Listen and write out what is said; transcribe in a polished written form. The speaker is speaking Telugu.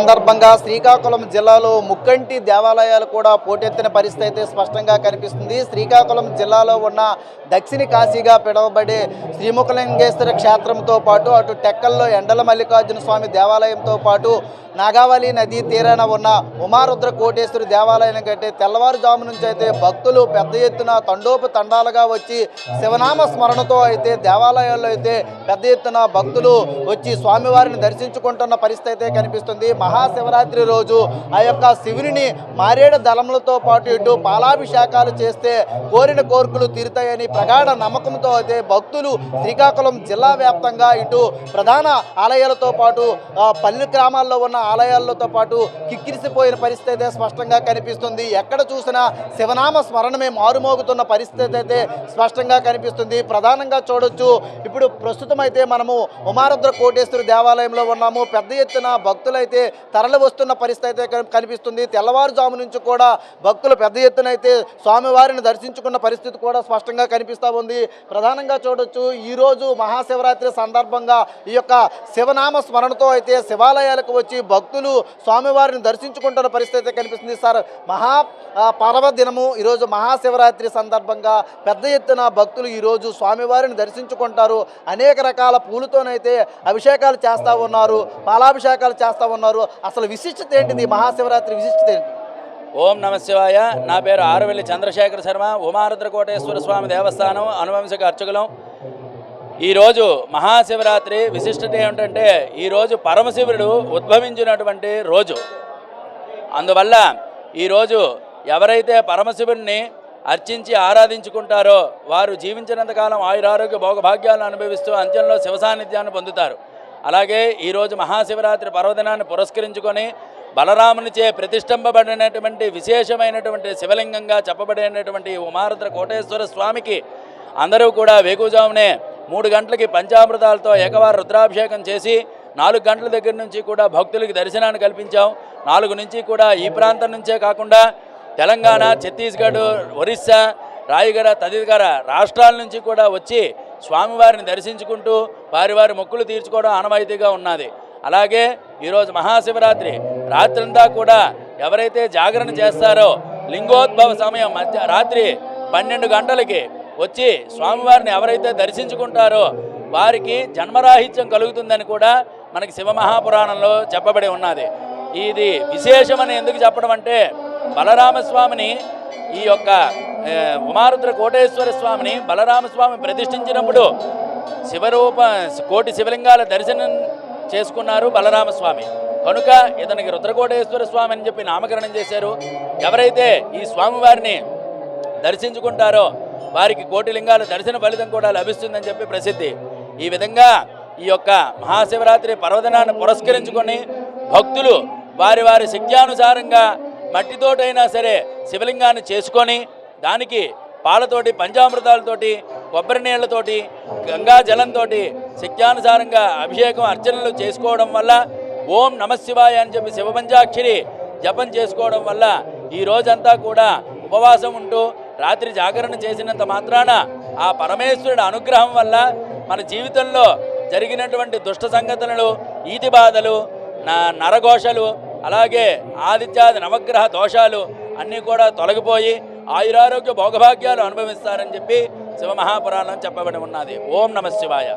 సందర్భంగా శ్రీకాకుళం జిల్లాలో ముక్కంటి దేవాలయాలు కూడా పోటెత్తిన పరిస్థితి అయితే స్పష్టంగా కనిపిస్తుంది. శ్రీకాకుళం జిల్లాలో ఉన్న దక్షిణ కాశీగా పిలువబడే శ్రీముఖలింగేశ్వర క్షేత్రంతో పాటు అటు టెక్కల్లో ఎండల మల్లికార్జున స్వామి దేవాలయంతో పాటు నాగావళి నదీ తీరాన ఉన్న ఉమారుద్ర కోటేశ్వరి దేవాలయం కంటే తెల్లవారుజాము నుంచి అయితే భక్తులు పెద్ద ఎత్తున తండోపతండాలుగా వచ్చి శివనామ స్మరణతో అయితే దేవాలయాల్లో అయితే పెద్ద ఎత్తున భక్తులు వచ్చి స్వామివారిని దర్శించుకుంటున్న పరిస్థితి అయితే కనిపిస్తుంది. మహాశివరాత్రి రోజు ఆ యొక్క శివుని మారేడు దళములతో పాటు ఇటు పాలాభిషేకాలు చేస్తే కోరిన కోరికలు తీరుతాయని ప్రగాఢ నమ్మకంతో అయితే భక్తులు శ్రీకాకుళం జిల్లా వ్యాప్తంగా ఇటు ప్రధాన ఆలయాలతో పాటు పల్లె గ్రామాల్లో ఉన్న ఆలయాలతో పాటు కిక్కిరిసిపోయిన పరిస్థితి అయితే స్పష్టంగా కనిపిస్తుంది. ఎక్కడ చూసినా శివనామ స్మరణమే మారుమోగుతున్న పరిస్థితి అయితే స్పష్టంగా కనిపిస్తుంది. ప్రధానంగా చూడొచ్చు, ఇప్పుడు ప్రస్తుతం అయితే మనము ఉమారుద్ర కోటేశ్వరి దేవాలయంలో ఉన్నాము. పెద్ద ఎత్తున భక్తులైతే తరలి వస్తున్న పరిస్థితి అయితే కనిపిస్తుంది. తెల్లవారుజాము నుంచి కూడా భక్తులు పెద్ద ఎత్తున అయితే స్వామివారిని దర్శించుకున్న పరిస్థితి కూడా స్పష్టంగా కనిపిస్తూ ఉంది. ప్రధానంగా చూడొచ్చు, ఈరోజు మహాశివరాత్రి సందర్భంగా ఈ యొక్క శివనామ స్మరణతో అయితే శివాలయాలకు వచ్చి భక్తులు స్వామివారిని దర్శించుకుంటున్న పరిస్థితి కనిపిస్తుంది. సార్, పర్వదినము ఈరోజు మహాశివరాత్రి సందర్భంగా పెద్ద ఎత్తున భక్తులు ఈరోజు స్వామివారిని దర్శించుకుంటారు. అనేక రకాల పూలతోనైతే అభిషేకాలు చేస్తూ ఉన్నారు, పాలాభిషేకాలు చేస్తూ ఉన్నారు. అసలు విశిష్టత ఏంటిది? మహాశివరాత్రి విశిష్టత ఏంటి? ఓం నమ శివాయ. నా పేరు ఆరవెల్లి చంద్రశేఖర శర్మ. ఉమారుద్ర కోటేశ్వర స్వామి దేవస్థానం అనువంశిక అర్చకులం. ఈరోజు మహాశివరాత్రి విశిష్టత ఏమిటంటే, ఈరోజు పరమశివుడు ఉద్భవించినటువంటి రోజు. అందువల్ల ఈరోజు ఎవరైతే పరమశివుడిని అర్చించి ఆరాధించుకుంటారో వారు జీవించినంతకాలం ఆయురారోగ్య భోగభాగ్యాలను అనుభవిస్తూ అంత్యంలో శివ సాన్నిధ్యాన్ని పొందుతారు. అలాగే ఈరోజు మహాశివరాత్రి పర్వదినాన్ని పురస్కరించుకొని బలరామునిచే ప్రతిష్ఠింపబడినటువంటి విశేషమైనటువంటి శివలింగంగా చెప్పబడినటువంటి ఉమారుద్ర కోటేశ్వర స్వామికి అందరూ కూడా వేకువజామునే 3 గంటలకి పంచామృతాలతో ఏకవార రుద్రాభిషేకం చేసి 4 గంటల దగ్గర నుంచి కూడా భక్తులకి దర్శనాన్ని కల్పించాం. 4 నుంచి కూడా ఈ ప్రాంతం నుంచే కాకుండా తెలంగాణ, ఛత్తీస్గఢ్, ఒరిస్సా, రాయగడ తదితర రాష్ట్రాల నుంచి కూడా వచ్చి స్వామివారిని దర్శించుకుంటూ వారి మొక్కులు తీర్చుకోవడం ఆనవాయితీగా ఉన్నది. అలాగే ఈరోజు మహాశివరాత్రి రాత్రంతా కూడా ఎవరైతే జాగరణ చేస్తారో లింగోద్భవ సమయం రాత్రి 12 గంటలకి వచ్చి స్వామివారిని ఎవరైతే దర్శించుకుంటారో వారికి జన్మరాహిత్యం కలుగుతుందని కూడా మనకి శివమహాపురాణంలో చెప్పబడి ఉన్నది. ఇది విశేషమని ఎందుకు చెప్పడం అంటే, బలరామస్వామిని ఈ యొక్క ఉమారుద్ర కోటేశ్వర స్వామిని బలరామస్వామి ప్రతిష్ఠించినప్పుడు కోటి శివలింగాల దర్శనం చేసుకున్నారు బలరామస్వామి. కనుక ఇతనికి రుద్రకోటేశ్వర స్వామి అని చెప్పి నామకరణం చేశారు. ఎవరైతే ఈ స్వామివారిని దర్శించుకుంటారో వారికి కోటి లింగాల దర్శన ఫలితం కూడా లభిస్తుందని చెప్పి ప్రసిద్ధి. ఈ విధంగా ఈ యొక్క మహాశివరాత్రి పర్వదినాన్ని పురస్కరించుకొని భక్తులు వారి శక్త్యానుసారంగా మట్టితోటైనా సరే శివలింగాన్ని చేసుకొని దానికి పాలతోటి, పంచామృతాలతోటి, కొబ్బరి నీళ్లతోటి, గంగా జలంతో శక్త్యానుసారంగా అభిషేకం అర్చనలు చేసుకోవడం వల్ల, ఓం నమశివాయ అని చెప్పి శివపంచాక్షరి జపం చేసుకోవడం వల్ల ఈ రోజంతా కూడా ఉపవాసం ఉంటూ రాత్రి జాగరణ చేసినంత మాత్రాన ఆ పరమేశ్వరుడి అనుగ్రహం వల్ల మన జీవితంలో జరిగినటువంటి దుష్ట సంగతులు, ఈతి బాధలు, నరఘోషలు, అలాగే ఆదిత్యాది నవగ్రహ దోషాలు అన్నీ కూడా తొలగిపోయి ఆయురారోగ్య భోగభాగ్యాలు అనుభవిస్తారని చెప్పి శివమహాపురాణం చెప్పబడి ఉన్నది. ఓం నమ శివాయ.